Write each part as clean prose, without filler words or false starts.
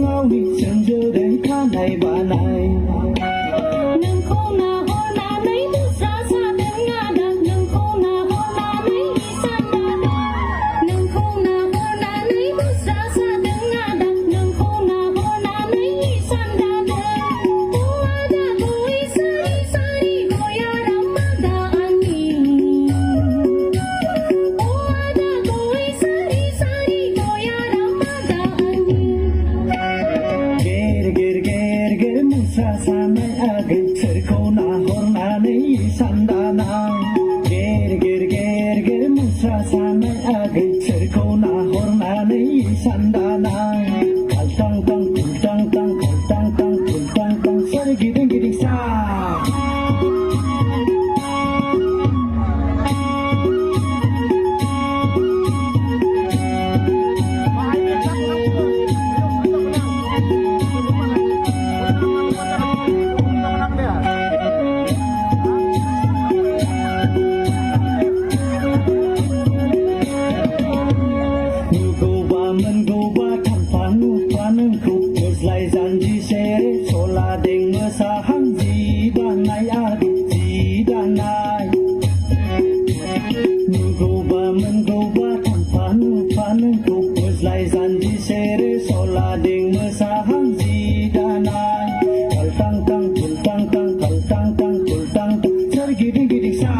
singawi senja dan kanai banai nâng khô na ho na nấy bước xa xa đến ngã đằng nâng khô na ho na nấy đi san đà đà nâng khô na ho na nấy bước xa xa đến ngã đằng nâng khô na ho na nấy đi san đà đà ô ada koi sari sari goya ramada ani ô ada koi sari sari goya ramada ani ger ger ger ger musa sanai age cerko na horna nei sandana ger ger ger ger musa sanai age cerko na horna nei sandana kaltang tang kultang tang kaltang tang kultang tang sari giding giding sa janji sere sola deng mesahang jidanai adi jidanai nugoba mengoba tanpa nupa nengku muslai janji sere sola deng mesahang jidanai kaltang tang kultang tang kaltang tang kultang tang sergiding giding sa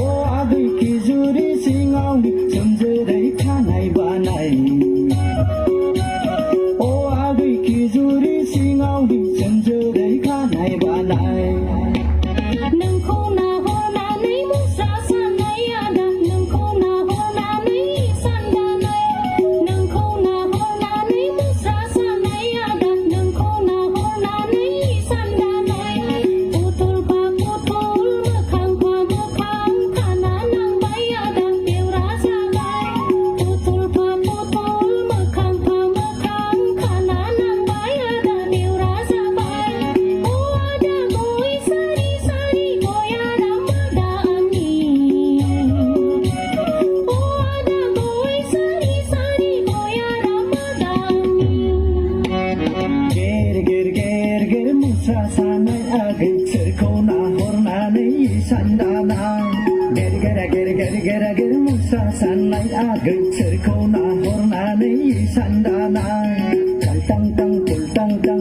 oh adi kijuri singau di semjerai kanai banai juri singau di senja dei kanai banai nâng khô na ho na nấy bước xa xa nấy ada nâng khô na ho na nấy san đà nấy nâng khô na ho na nấy bước xa xa nấy ada nâng khô na ho na nấy san đà nấy putul pa putul mekhang pa mekhang kana nang bai ada điều rasa bai putul pa putul mekhang pa mekhang kana nang bai ada điều rasa bai oh ada koi sari sari goya ramada ani oh ada koi sari sari goya ramada ani ger ger ger ger musa sanai age cerko na horna nei sandana ger ger ger ger ger ger musa sanai age cerko na horna nei sandana kaltang tang kultang tang